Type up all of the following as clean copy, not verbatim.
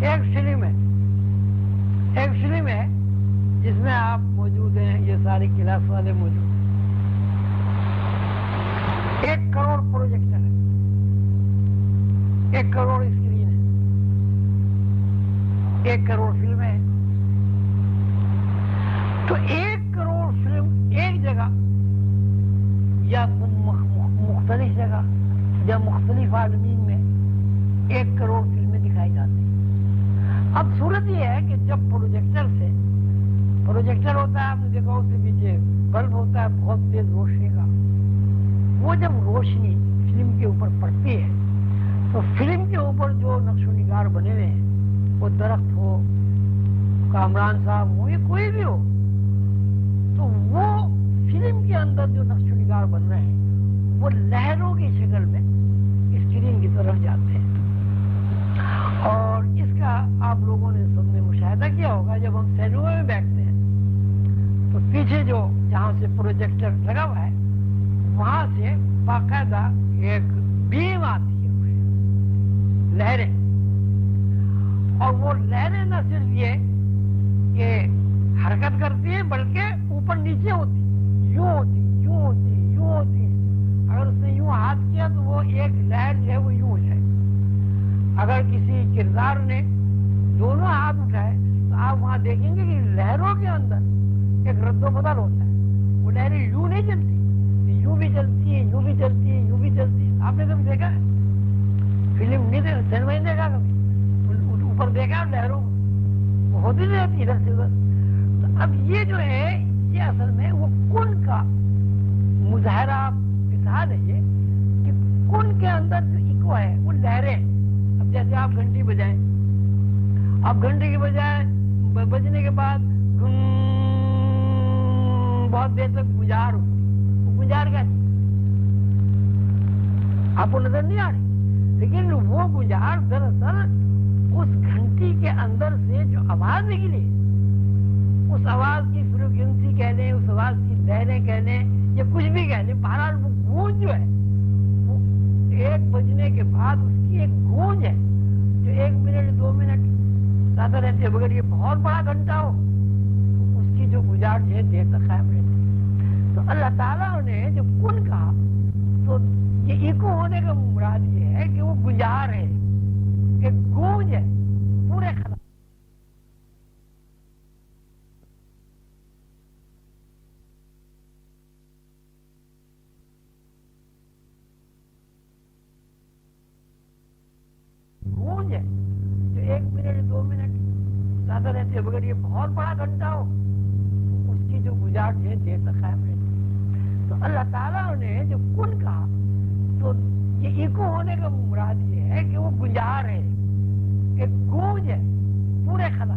ایک فلم ہے جس میں آپ موجود ہیں، یہ سارے کلاس والے موجود ہیں. 1 کروڑ پروجیکٹر ہے، 1 کروڑ اسکرین ہے، 1 کروڑ فلم ہے. تو 1 کروڑ فلم ایک جگہ یا مختلف جگہ یا مختلف عالمین میں 1 کروڑ فلمیں دکھائی جاتی ہیں. اب صورت یہ ہے کہ جب پروجیکٹر ہوتا ہے، آپ نے دیکھا اس کے پیچھے بلب ہوتا ہے بہت تیز روشنی کا، وہ جب روشنی فلم کے اوپر پڑتی ہے تو فلم کے اوپر جو نقش و نگار بنے ہوئے ہیں، وہ درخت ہو، کامران صاحب ہو، یا کوئی بھی ہو، تو وہ فلم کے اندر جو نقش و نگار بن رہے ہیں وہ لہروں کی شکل میں اسکرین کی طرف جاتے ہیں. اور اس کا آپ لوگوں نے سب نے مشاہدہ کیا ہوگا، جب ہم سینما میں بیٹھتے ہیں تو پیچھے جہاں سے پروجیکٹر لگا ہوا ہے وہاں سے باقاعدہ ایک بیم آتی ہے، لہریں. اور وہ لہریں نہ صرف یہ کہ حرکت کرتی ہیں بلکہ اوپر نیچے ہوتی، یوں ہوتی. اگر اس نے یوں ہاتھ کیا تو وہ ایک لہر جو ہے وہ یوں ہو جائے. اگر کسی کردار نے دونوں ہاتھ اٹھائے تو آپ وہاں دیکھیں گے کہ لہروں کے اندر ایک رد و بدل ہوتا ہے. وہ لہریں یوں نہیں چلتی، یوں بھی چلتی ہیں، یوں بھی چلتی ہیں، یوں بھی چلتی ہیں. آپ نے کبھی دیکھا ہے؟ فلم نہیں دیکھا، سینما نہیں دیکھا کبھی؟ اوپر دیکھا لہروں وہ ہوتی نہیں رہتی ادھر سے ادھر. تو اب یہ جو ہے یہ اصل میں وہ کن کا مظاہرہ مثال ہے، یہ کہ کن کے اندر جو ایکو ہے وہ لہریں. اب جیسے آپ گھنٹی بجائیں، آپ گھنٹی کی بجائے بجنے کے بعد بہت دیر تک گنجار ہو، وہ گنجار کیا چیز آپ کو نظر نہیں آ رہی، لیکن وہ گنجار دراصل اس گھنٹی کے اندر سے جو آواز نکلی، اس آواز کی فریکوینسی کہہ لیں، اس آواز کی لہریں کہہ لیں یا کچھ بھی کہہ لیں، بہرحال وہ گونج جو ہے وہ 1 بجنے کے بعد اس کی ایک گونج ہے جو 1 منٹ 2 منٹ زیادہ رہتی ہے. مگر یہ بہت بڑا گھنٹہ ہو تو اس کی جو گزارش ہے دیر تک قائم رہتی ہے. تو اللہ تعالیٰ نے جو کن کہا تو یہ ایکو ہونے کا مراد یہ ہے کہ وہ گنجار ہے، ایک گونج ہے پورے خلا. گونج ہے جو 1 منٹ 2 منٹ زیادہ رہتی ہے. مگر یہ بہت بڑا گھنٹہ ہو اس کی جو گزارش ہے دیر تک قائم رہتی ہے. تو اللہ تعالیٰ نے جو کن کہا تو یہ ایکو ہونے کا مراد یہ ہے کہ وہ گنجار ہے، ایک گونج ہے پورے خلا.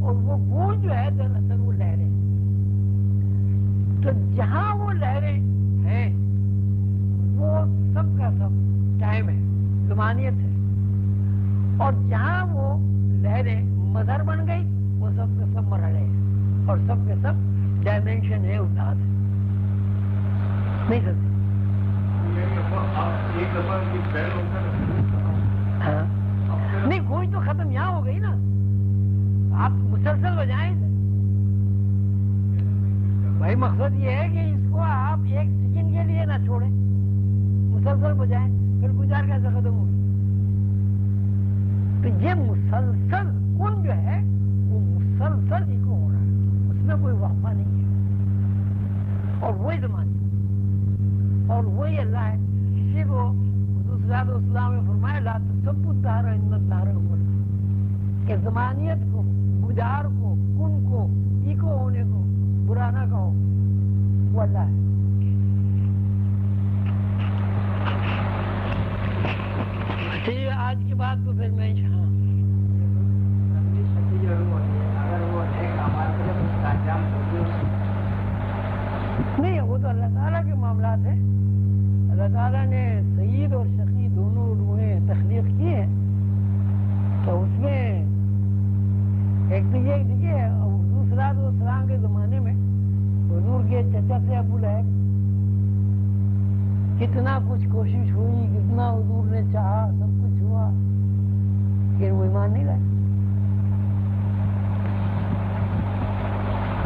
اور وہ گونج جو ہے دراصل وہ لہریں. تو جہاں وہ لہریں ہیں وہ سب کا سب ٹائم ہے، زمانیت ہے. اور جہاں وہ لہریں مظہر بن گئی وہ سب کے سب مرحلے ہیں اور سب کے سب ڈائمینشن ہے، انداز ہے. نہیں سکتے نہیں، گونج تو ختم یہاں ہو گئی نا. آپ مسلسل بجائیں بھائی، مقصد یہ ہے کہ اس کو آپ 1 سیکنڈ کے لیے نہ چھوڑیں، مسلسل بجائیں، پھر گزار کیسے ختم ہوگی؟ تو یہ مسلسل کن جو ہے وہ مسلسل ہی کو ہو رہا ہے، اس میں کوئی وقفہ نہیں ہے. اور وہی زمانے اور وہی اللہ ہے. کسی کو حضور صلی اللہ علیہ وسلم نے فرمایا لا تسبوا الدہر ان الدہر هو الدہر، کہ زمانیت کو، گزار کو، کن کو، ایکو ہونے کو برا نہ کہو، وہ اللہ ہے. ٹھیک ہے، آج کی بات تو پھر میں نہیں، وہ تو اللہ تعالیٰ کے معاملات ہیں. اللہ تعالیٰ نے سعید اور شقی دونوں روحیں تخلیق کی ہیں. تو اس میں ایک تو یہ دیکھیے، حضور صلی اللہ علیہ وسلم کے زمانے میں حضور کے چچا سے ابو لہب، کتنا کچھ کوشش ہوئی، کتنا حضور نے چاہا، سب کچھ ہوا، لیکن وہ ایمان نہیں لائے.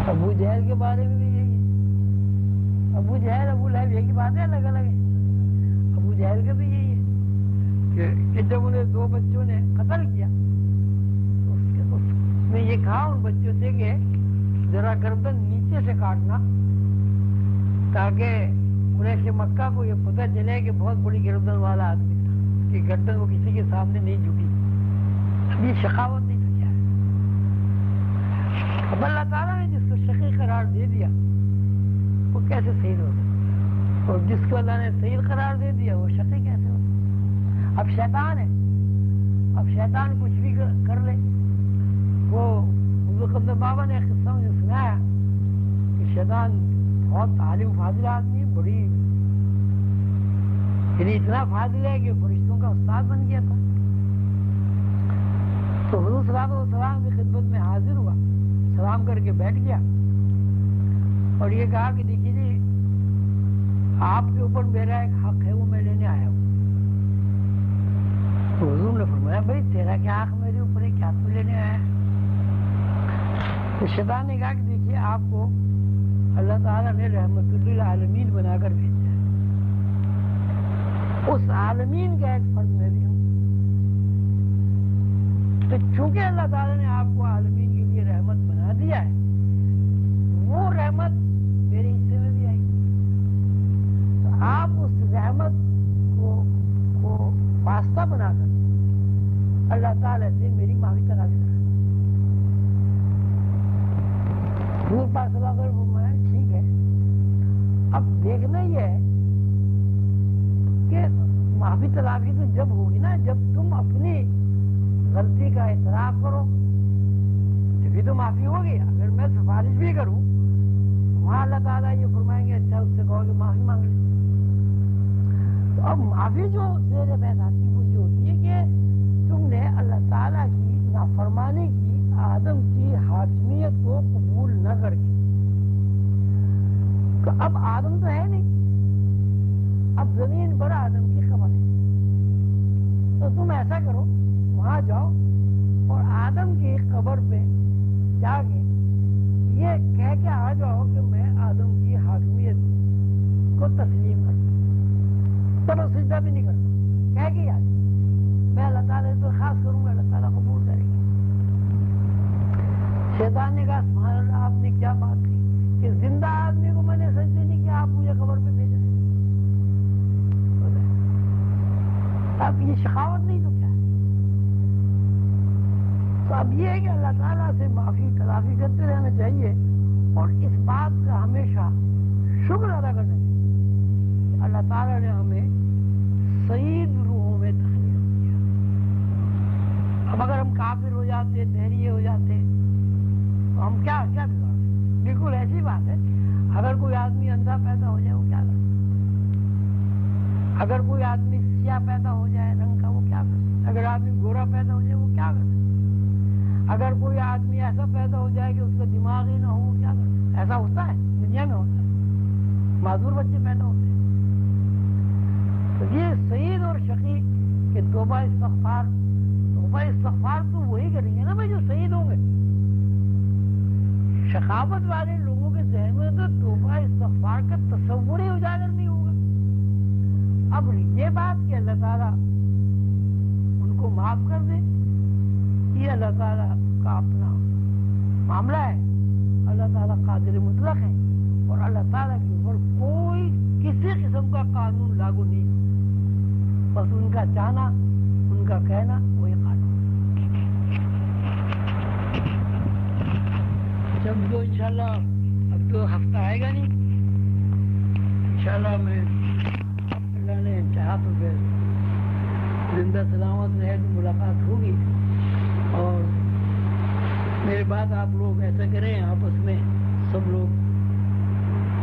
ابو جہل کے بارے میں بھی یہی ہے. ابو جہل ابو لہب یہ کی باتیں الگ الگ ہیں. ابو جہل کا بھی یہی ہے کہ جب انہیں 2 بچوں نے قتل کیا اس میں یہ کہا ان بچوں سے کہ ذرا گردن نیچے سے کاٹنا تاکہ قریش مکہ کو یہ پتہ چلے کہ بہت بڑی گردن والا آدمی تھا کہ گردن وہ کسی کے سامنے نہیں جھکی. اب یہ شقاوت نہیں تو کیا ہے. اب اللہ تعالیٰ نے جس کو شقی قرار دے دیا وہ کیسے سعید ہو سکتا, اور جس کو اللہ نے سعید قرار دے دیا وہ شقی کیسے ہو سکتا. اب شیطان ہے, اب شیطان کچھ بھی کر لے. وہ حضور قبل بابا نے قصہ مجھے سنایا کہ شیطان بہت عالم فاضل آدمی, بڑی یعنی اتنا فاضل ہے کہ فرشتوں کا استاد بن گیا تھا. تو حضور صلی اللہ علیہ وسلم کی خدمت میں حاضر ہوا, سلام کر کے بیٹھ گیا اور یہ کہا کہ دیکھیے جی آپ کے اوپر میرا ایک حق ہے وہ میں لینے آیا ہوں. تو حضور نے فرمایا بھائی تیرا کیا حق میرے اوپر ہے, کیا تو لینے آیا ہے. تو شیطان نے کہا کہ دیکھیے آپ کو اللہ تعالیٰ نے رحمت للعالمین بنا کر بھیجا ہے, اس عالمین کا ایک فرد میں بھی ہوں. تو چونکہ اللہ تعالیٰ نے آپ کو عالمین کے لیے رحمت بنا دیا ہے, وہ رحمت میرے حصے میں بھی آئی. تو آپ اس رحمت کو واسطہ بنا کر اللہ تعالیٰ سے میری معافی تلاش کریں. حضور پاک صلی اللہ علیہ وسلم فرمایا ٹھیک ہے, اب دیکھنا یہ ہے کہ معافی تلافی تو جب ہوگی نا جب تم اپنی غلطی کا اعتراف کرو جبھی تو معافی ہوگی. اگر میں سفارش بھی کروں وہاں اللہ تعالیٰ یہ فرمائیں گے اچھا اس سے کہو کہ معافی مانگ لیں. تو اب معافی جو زیر بحث آتی وہ یہ ہوتی ہے کہ تم نے اللہ تعالیٰ کی نافرمانی کی, آدم کی حاکمیت کو قبول نہ کر کے. تو اب آدم تو ہے نہیں, اب زمین پر آدم کی قبر ہے. تو تم ایسا کرو وہاں جاؤ اور آدم کی قبر پہ جا کے یہ کہہ کے آ جاؤ کہ میں آدم کی حاکمیت کو تسلیم کرتا ہوں, چلو سجدہ بھی نہیں کرتا, کہہ کے آ جاؤ. میں اللہ تعالیٰ سے خاص کروں گا, اللہ تعالیٰ قبول کریں گے. شیطان نے کہا سبحان اللہ آپ نے کیا بات کی کہ زندہ آدمی کو میں نے سجدے نہیں کیا, آپ مجھے قبر پہ بھیج رہے. اب یہ شقاوت نہیں تو کیا. تو اب یہ ہے کہ اللہ تعالیٰ سے معافی تلافی کرتے رہنا چاہیے اور اس بات کا ہمیشہ شکر ادا کرنا چاہیے کہ اللہ تعالیٰ نے ہمیں سعید روحوں میں تخلیق کیا. اب اگر ہم کافر ہو جاتے, دہریے ہو جاتے تو ہم کیا بگاڑتے. بالکل ایسی بات ہے, اگر کوئی آدمی اندھا پیدا ہو جائے وہ کیا کرتا, اگر کوئی آدمی سیاہ پیدا ہو جائے رنگ کا وہ کیا کرتا, اگر آدمی گورا پیدا ہو جائے وہ کیا کرتا, اگر کوئی آدمی ایسا پیدا ہو جائے کہ اس کا دماغ ہی نہ ہو وہ کیا کرتا. ایسا ہوتا ہے دنیا میں, ہوتا ہے, معذور بچے پیدا ہوتے ہیں. تو یہ سعید اور شقی کہ توبہ استغفار تو وہی کریں گے نا بھائی جو سعید ہوں گے. شقاوت والے لوگوں کے ذہن میں تو توبہ استغفار کا تصور ہی اجاگر نہیں ہوگا. اب یہ بات کہ اللہ تعالیٰ ان کو معاف کر دے یہ اللہ تعالیٰ کا اپنا معاملہ ہے. اللہ تعالیٰ قادر مطلق ہے اور اللہ تعالیٰ کے اوپر کوئی کسی قسم کا قانون لاگو نہیں, بس ان کا چاہنا ان کا کہنا وہی قانون. جب تو انشاءاللہ اب تو ہفتہ آئے گا نہیں, انشاءاللہ میں اللہ نے چاہا تو پھر زندہ سلامت رہے تو ملاقات ہوگی. اور میرے بعد آپ لوگ ایسا کریں آپس میں سب لوگ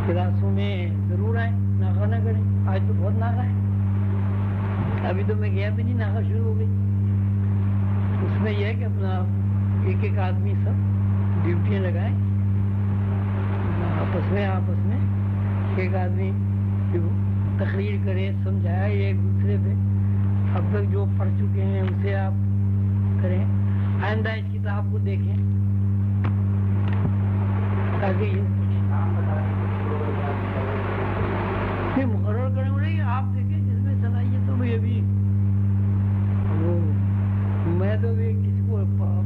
کلاسوں میں ضرور آئیں, ناغہ نہ کریں. آج تو بہت ناغہ ہے, ابھی تو میں گیا بھی نہیں, ناغہ شروع ہو گئی. اس میں یہ ہے کہ اپنا ایک ایک آدمی سب ڈیوٹیاں لگائیں آپس میں ایک آدمی تقریر کریں, سمجھائے ایک دوسرے پہ. اب تک جو پڑھ چکے ہیں اسے آپ کریں, آئندہ اس کتاب کو دیکھیں تاکہ یہ مقرر کریں. نہیں آپ دیکھیں جس میں صلاحیت تو بھی ابھی میں تو بھی کسی کو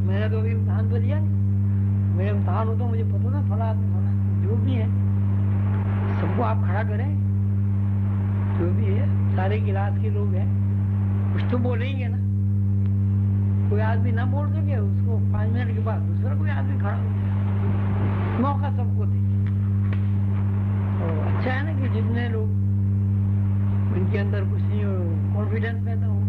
میں نے تو ابھی امتحان تو لیا نہیں, میرے امتحان ہوتا مجھے پتا تھا فلاں جو بھی ہے سب کو آپ کھڑا کریں, جو بھی ہے سارے کلاس کے لوگ ہیں کچھ تو بولیں گے نا. کوئی آدمی نہ بول سکے اس کو 5 منٹ کے بعد دوسرا کوئی آدمی کھڑا ہو جائے, موقع سب کو دے. اچھا ہے نا کہ جتنے لوگ ان کے اندر کچھ نہیں کانفیڈنس پیدا ہو.